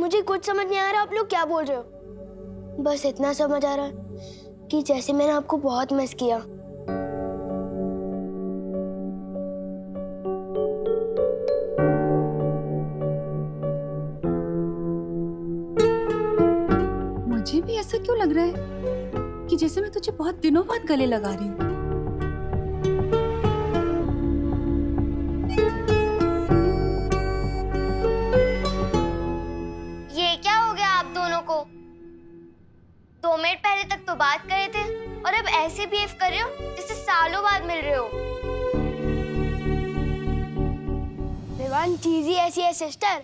मुझे कुछ समझ नहीं आ रहा आप लोग क्या बोल रहे हो। बस इतना समझ आ रहा है कि जैसे मैंने आपको बहुत मिस किया। मुझे भी ऐसा क्यों लग रहा है कि जैसे मैं तुझे बहुत दिनों बाद गले लगा रही हूँ। ये क्या हो गया आप दोनों को? 2 मिनट पहले तक तो बात कर रहे थे और अब ऐसे बिहेव कर रहे हो जैसे सालों बाद मिल रहे हो। विवान चीज ही ऐसी है सिस्टर,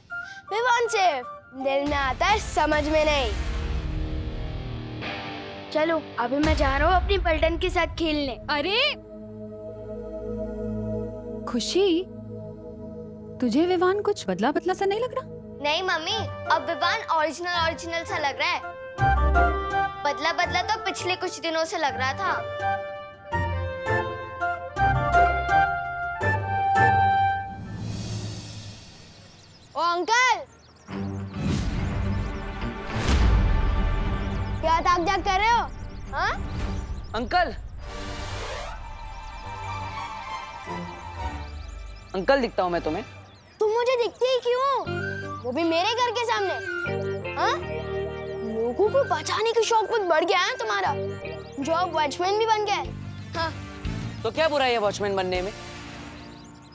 विवान सिर्फ दिल में आता है समझ में नहीं। चलो अभी मैं जा रहा हूँ अपनी पलटन के साथ खेलने। अरे खुशी, तुझे विवान कुछ बदला बदला सा नहीं लग रहा? नहीं मम्मी, अब विवान ओरिजिनल सा लग रहा है। बदला बदला तो पिछले कुछ दिनों से लग रहा था। ओ अंकल, क्या ताक झाक कर रहे हो? हाँ? अंकल, अंकल दिखता हूँ मैं तुम्हें? तुम मुझे दिखती ही क्यों? वो भी मेरे घर के सामने। हाँ? लोगों को बचाने की शौक बहुत बढ़ गया है तुम्हारा, जो अब वॉचमैन भी बन गए। हाँ? तो क्या बुराई है वॉचमैन बनने में?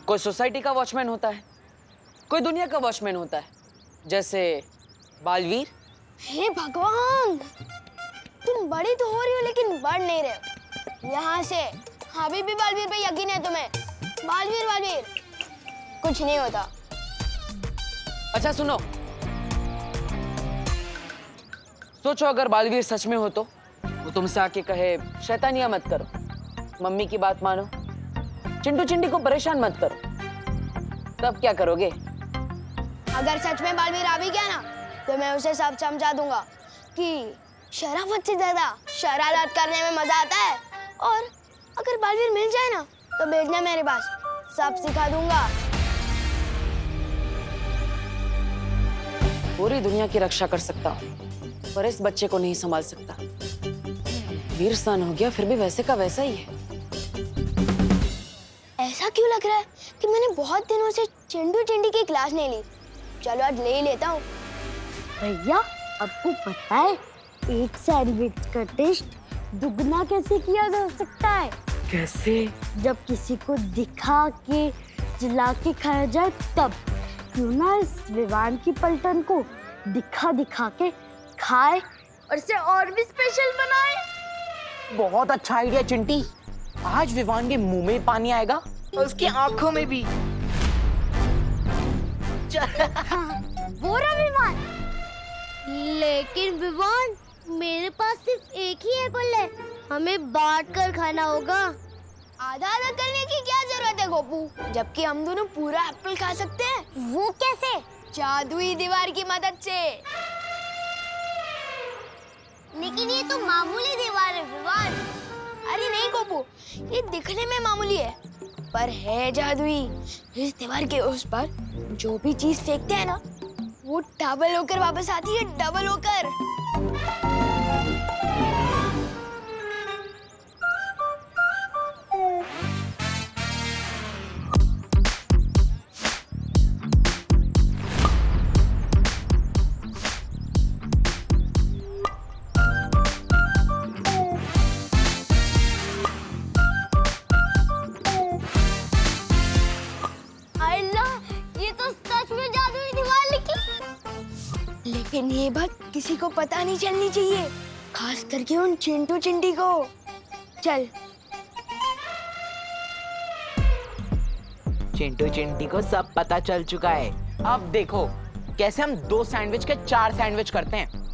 कोई सोसाइटी का वॉचमैन होता है, कोई दुनिया का वॉचमैन होता है, जैसे बालवीर। हे भगवान, तुम बड़ी तो हो रही हो लेकिन बढ़ नहीं रहे हो। यहाँ से अभी भी बालवीर पे यकीन है तुम्हें? बालवीर कुछ नहीं होता। अच्छा सुनो, सोचो अगर बालवीर सच में हो तो वो तुमसे आके कहे शैतानियां मत करो, मम्मी की बात मानो, चिंटू चिंटी को परेशान मत करो, तब क्या करोगे? अगर सच में बालवीर आ भी गया ना तो मैं उसे सब समझा दूंगा कि शराफत से ज्यादा शरारत करने में मजा आता है। और अगर बालवीर मिल जाए ना तो भेजना मेरे पास, सब सिखा दूंगा। पूरी दुनिया की रक्षा कर सकता हूँ पर इस बच्चे को नहीं संभाल सकता। वीर सन हो गया फिर भी वैसे का वैसा ही है। ऐसा क्यों लग रहा है कि मैंने बहुत दिनों से चिंटू चिंटी की क्लास नहीं ली। चलो आज ले ही लेता हूँ। भैया आपको पता है एक सैंडविच का टेस्ट दुगना कैसे किया जा सकता है? कैसे? जब किसी को दिखा के जिला के खाया जाए तब। क्यों ना इस विवान की पलटन को दिखा दिखा के खाए और इसे और भी स्पेशल बनाए। बहुत अच्छा आइडिया चिंटी। आज विवान के मुंह में पानी आएगा और उसकी आंखों में भी। वो रहा विवान। लेकिन विवान मेरे पास सिर्फ एक ही एप्पल है, हमें बांट कर खाना होगा। आधा आधा करने की क्या जरूरत है गोपू, जबकि हम दोनों पूरा एप्पल खा सकते हैं। वो कैसे? जादुई दीवार की मदद से। लेकिन ये तो मामूली दीवार है विवान। अरे नहीं गोपू, ये दिखने में मामूली है पर है जादुई। इस दीवार के उस पर जो भी चीज फेंकते हैं ना वो डबल होकर वापस आती है, डबल होकर। लेकिन ये बात किसी को पता नहीं चलनी चाहिए, खास करके उन चिंटू चिंटी को। चल। चिंटू चिंटी को सब पता चल चुका है। अब देखो कैसे हम 2 सैंडविच के 4 सैंडविच करते हैं।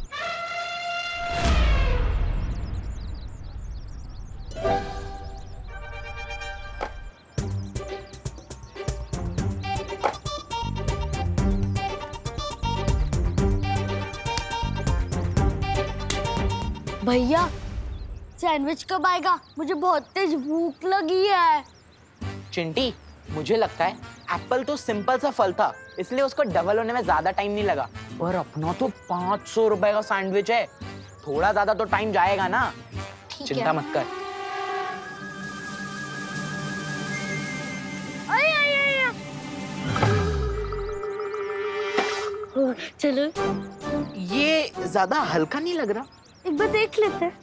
भैया सैंडविच कब आएगा? मुझे बहुत तेज भूख लगी है। चिंटी मुझे लगता है एप्पल तो सिंपल सा फल था, इसलिए उसको डबल होने में ज्यादा टाइम नहीं लगा। पर अपना तो 500 रुपए का सैंडविच है, थोड़ा ज्यादा तो टाइम जाएगा ना। चिंता मत कर। चलो ये ज्यादा हल्का नहीं लग रहा। एक बार देख लेते हैं।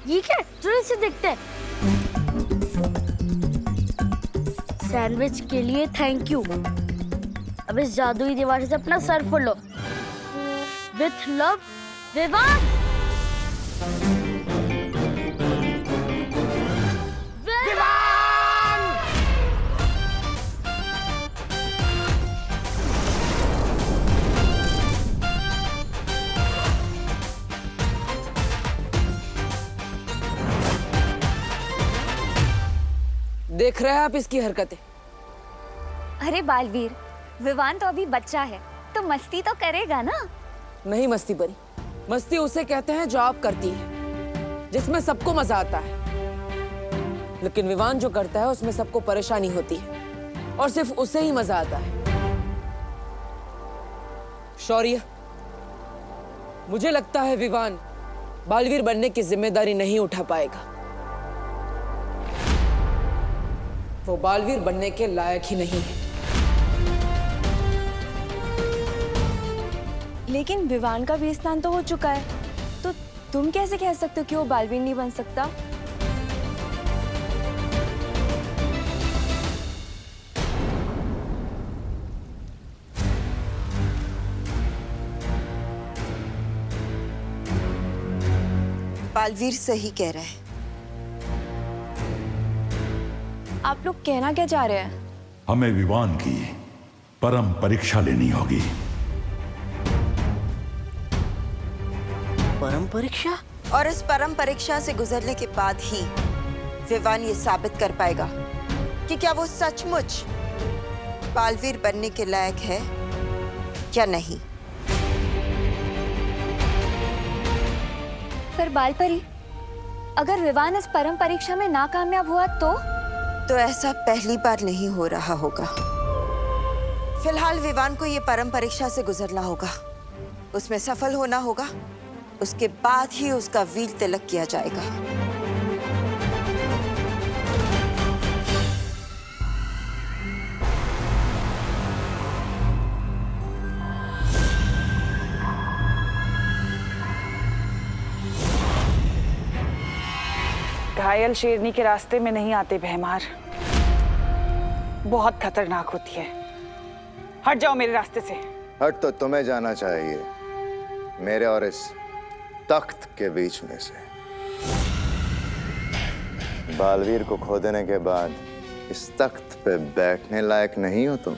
ये क्या, चलो इसे देखते हैं। सैंडविच के लिए थैंक यू। अब इस जादुई दीवार से अपना सर फोड़ लो। With love, Vivaan. देख रहे हैं आप इसकी हरकतें? अरे बालवीर, विवान तो अभी बच्चा है, तो मस्ती तो करेगा ना। नहीं मस्ती परी, मस्ती उसे कहते हैं जो आप करती है, जिसमें सबको मजा आता है। लेकिन विवान जो करता है उसमें सबको परेशानी होती है और सिर्फ उसे ही मजा आता है। शौर्य, मुझे लगता है विवान बालवीर बनने की जिम्मेदारी नहीं उठा पाएगा। वो बालवीर बनने के लायक ही नहीं है। लेकिन विवान का 20 स्नान तो हो चुका है, तो तुम कैसे कह सकते हो कि वो बालवीर नहीं बन सकता? बालवीर सही कह रहा है। आप लोग कहना क्या चाह रहे हैं? हमें विवान की परम परीक्षा लेनी होगी। परम परीक्षा? और इस परम परीक्षा से गुजरने के बाद ही विवान ये साबित कर पाएगा कि क्या वो सचमुच बालवीर बनने के लायक है या नहीं। पर बालपरी, अगर विवान इस परम परीक्षा में नाकामयाब हुआ तो ऐसा पहली बार नहीं हो रहा होगा। फिलहाल विवान को ये परम परीक्षा से गुजरना होगा, उसमें सफल होना होगा, उसके बाद ही उसका वीर तिलक किया जाएगा। घायल शेरनी के रास्ते में नहीं आते भैमार, बहुत खतरनाक होती है। हट जाओ मेरे रास्ते से। हट तो तुम्हें जाना चाहिए, मेरे और इस तख्त के बीच में से। बालवीर को खो देने के बाद इस तख्त पे बैठने लायक नहीं हो तुम।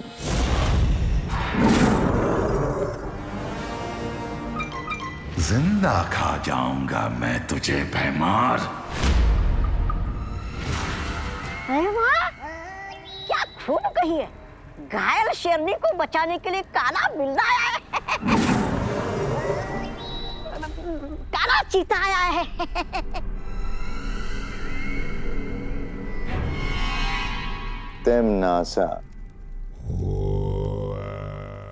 जिंदा खा जाऊंगा मैं तुझे भैमार। क्या खूब कही है, घायल शेरनी को बचाने के लिए काला बिल्ला आया है। काला चीता आया है। तिमनासा,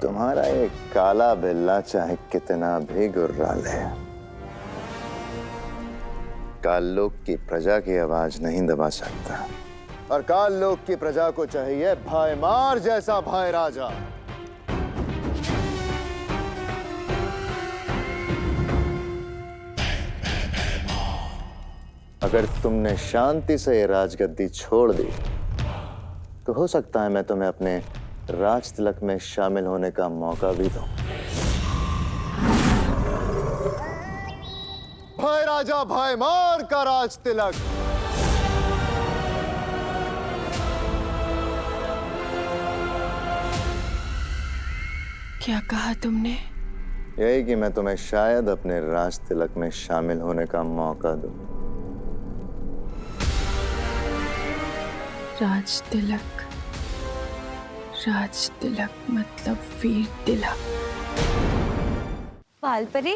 तुम्हारा ये काला बिल्ला चाहे कितना भी गुर्रा ले, काललोक की प्रजा की आवाज नहीं दबा सकता। और काललोक की प्रजा को चाहिए भाईमार जैसा भाई राजा। अगर तुमने शांति से ये राजगद्दी छोड़ दी तो हो सकता है मैं तुम्हें अपने राज तिलक में शामिल होने का मौका भी दूं। भाई राजा भाईमार का राज तिलक। क्या कहा तुमने? यही कि मैं तुम्हें शायद अपने राज तिलक में शामिल होने का मौका दूं। राज तिलक मतलब वीर तिलक। बालपरी,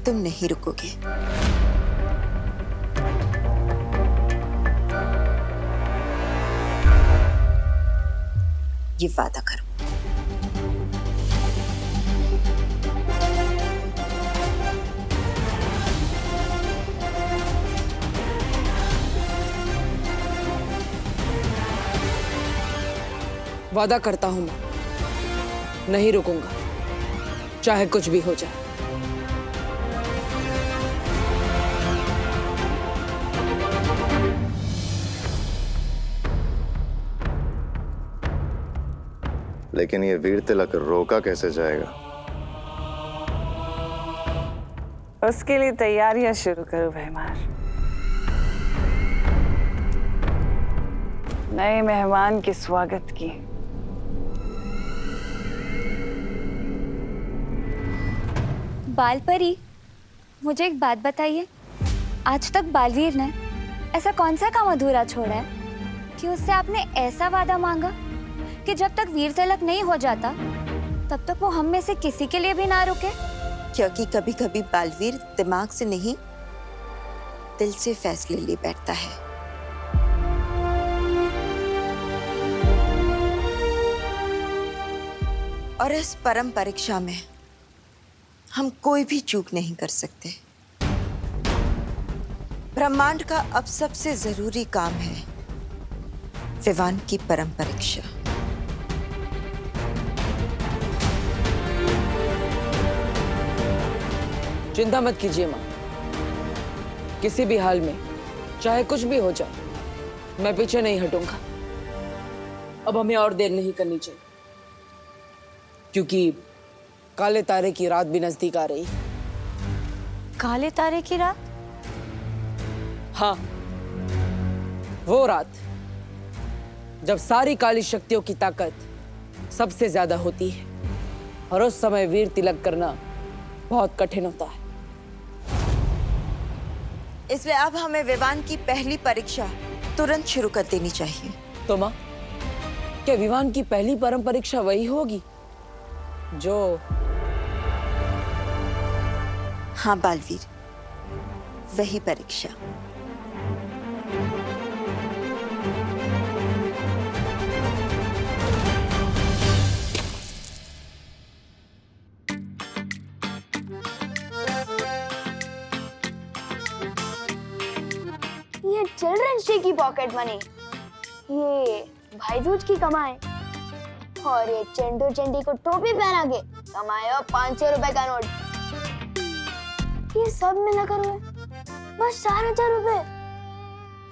तुम नहीं रुकोगे। ये वादा करो। वादा करता हूं मैं नहीं रुकूंगा, चाहे कुछ भी हो जाए। लेकिन ये वीर तिलक रोका कैसे जाएगा? उसके लिए तैयारियां शुरू करो भैमार। नए मेहमान के स्वागत की। बालपरी, मुझे एक बात बताइए, आज तक बालवीर ने ऐसा कौन सा काम अधूरा छोड़ा है कि उससे आपने ऐसा वादा मांगा कि जब तक वीर तिलक नहीं हो जाता तब तक वो हम में से किसी के लिए भी ना रुके? क्योंकि कभी कभी बालवीर दिमाग से नहीं, दिल से फैसले ले बैठता है। और इस परम परीक्षा में हम कोई भी चूक नहीं कर सकते। ब्रह्मांड का अब सबसे जरूरी काम है विवान की परम परीक्षा। चिंता मत कीजिए माँ, किसी भी हाल में चाहे कुछ भी हो जाए मैं पीछे नहीं हटूंगा। अब हमें और देर नहीं करनी चाहिए क्योंकि काले तारे की रात भी नजदीक आ रही। काले तारे की रात? हाँ, वो रात जब सारी काली शक्तियों की ताकत सबसे ज्यादा होती है और उस समय वीर तिलक करना बहुत कठिन होता है। इसलिए अब हमें विवान की पहली परीक्षा तुरंत शुरू कर देनी चाहिए। तो माँ, क्या विवान की पहली परम परीक्षा वही होगी जो? हाँ बालवीर, वही परीक्षा। ये चिल्ड्रंस डे की पॉकेट मनी, ये भाईजूज की कमाई और ये चंडू चंडी को टोपी पहना के कमाए 500 रुपए का नोट, ये सब मिलाकर हुए बस 4000 रुपए।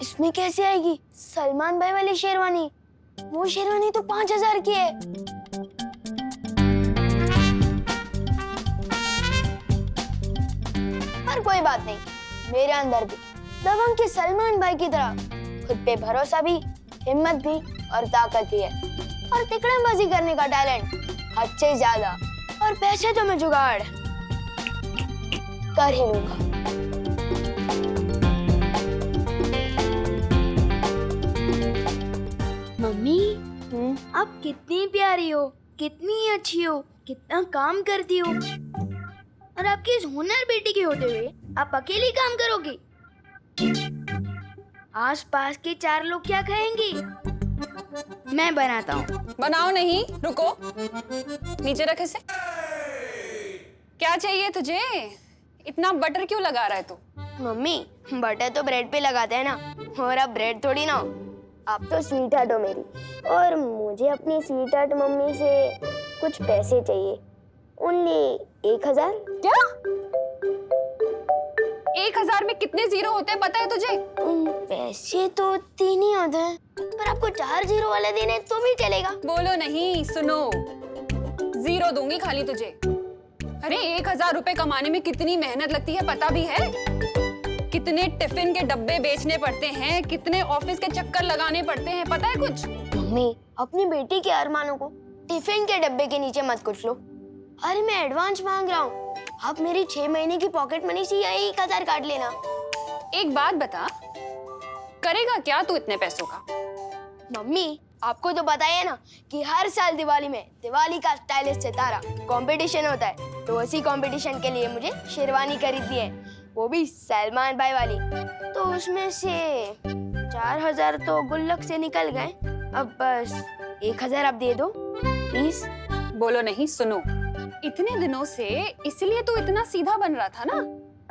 इसमें कैसे आएगी सलमान भाई वाली शेरवानी? वो शेरवानी तो 5000 की है। पर कोई बात नहीं, मेरे अंदर भी दबंग के सलमान भाई की तरह खुद पे भरोसा भी, हिम्मत भी और ताकत भी है, और तिकड़मबाजी करने का टैलेंट हद से ज्यादा, और पैसे तो मैं जुगाड़ कर ही लूंगा। मम्मी, आप कितनी प्यारी हो, कितनी अच्छी हो, कितना काम करती हो, और आपकी इस हुनर बेटी के होते हुए आप अकेली काम करोगी? आस पास के 4 लोग क्या कहेंगे? मैं बनाता हूँ। बनाओ नहीं, रुको, नीचे रख इसे। क्या चाहिए तुझे? इतना बटर क्यों लगा रहा है तू? मम्मी, बटर तो ब्रेड पे लगाते हैं ना, और अब ब्रेड थोड़ी ना हो। आप तो स्वीट हार्ट हो मेरी, और मुझे अपनी स्वीट हार्ट मम्मी से कुछ पैसे चाहिए। ओनली 1000। क्या? 1000 में कितने जीरो होते हैं पता है तुझे? पैसे तो 3 ही होते हैं, पर आपको 4 जीरो वाले देने तो भी चलेगा। बोलो नहीं, सुनो, जीरो दूंगी खाली तुझे। अरे 1000 रुपए कमाने में कितनी मेहनत लगती है पता भी है? कितने टिफिन के डब्बे बेचने पड़ते हैं, कितने ऑफिस के चक्कर लगाने पड़ते हैं, पता है कुछ? मम्मी, अपनी बेटी के अरमानों को टिफिन के डब्बे के नीचे मत कुछ लो। अरे मैं एडवांस मांग रहा हूँ, आप मेरी 6 महीने की पॉकेट मनी से यही 1000 काट लेना। एक बात बता, करेगा क्या तू इतने पैसों का? मम्मी, आपको तो पता ही है ना कि हर साल दिवाली में दिवाली का स्टाइलिश सितारा कंपटीशन होता है, तो उसी कंपटीशन के लिए मुझे शेरवानी खरीदनी है, वो भी सलमान भाई वाली। तो उसमें से 4000 तो गुल्लक से निकल गए, अब बस 1000 आप दे दो प्लीज। बोलो नहीं, सुनो। इतने दिनों से इसलिए तो इतना सीधा बन रहा था ना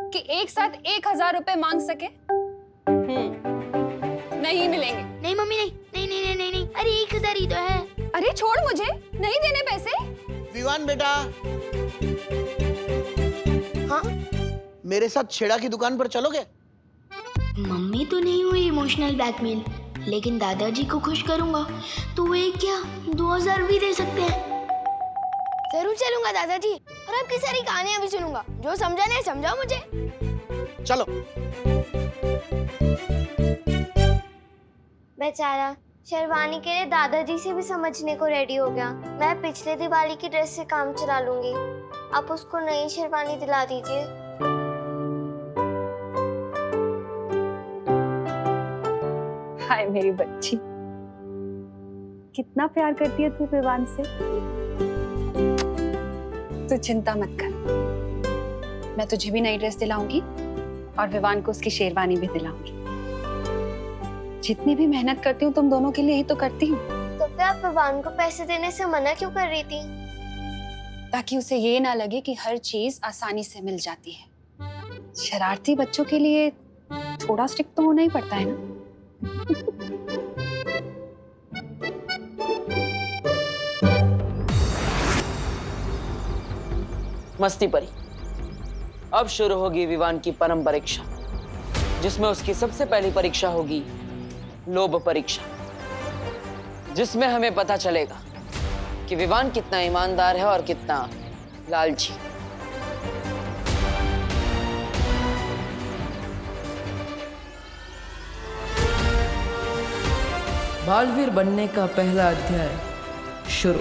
कि एक साथ 1000 रुपए मांग सके। नहीं मिलेंगे। नहीं मम्मी, नहीं नहीं नहीं नहीं नहीं, अरे 1000 ही तो है। अरे छोड़, मुझे नहीं देने पैसे। विवान बेटा, हाँ मेरे साथ छेड़ा की दुकान पर चलोगे? मम्मी तो नहीं हुई इमोशनल ब्लैकमेल, लेकिन दादाजी को खुश करूंगा तो वो एक क्या 2000 भी दे सकते हैं। जरूर चलूंगा दादाजी, और आपकी सारी कहानियां भी सुनूंगा। जो समझा नहीं समझाओ मुझे। चलो। बेचारा शेरवानी के लिए दादाजी से भी समझने को रेडी हो गया। मैं पिछले दिवाली की ड्रेस से काम चला लूंगी, आप उसको नई शेरवानी दिला दीजिए। हाय मेरी बच्ची, कितना प्यार करती है तू विवान से। तू चिंता मत कर, मैं तुझे भी नई ड्रेस दिलाऊंगी और विवान को उसकी शेरवानी भी दिलाऊंगी। जितनी भी मेहनत करती हूँ तुम दोनों के लिए ही तो करती हूँ। तो फिर आप विवान को पैसे देने से मना क्यों कर रही थी? ताकि उसे ये ना लगे कि हर चीज आसानी से मिल जाती है। शरारती बच्चों के लिए थोड़ा स्ट्रिक्ट तो होना ही पड़ता है ना। मस्ती परी, अब शुरू होगी विवान की परम परीक्षा, जिसमें उसकी सबसे पहली परीक्षा होगी लोभ परीक्षा, जिसमें हमें पता चलेगा कि विवान कितना ईमानदार है और कितना लालची। बालवीर बनने का पहला अध्याय शुरू।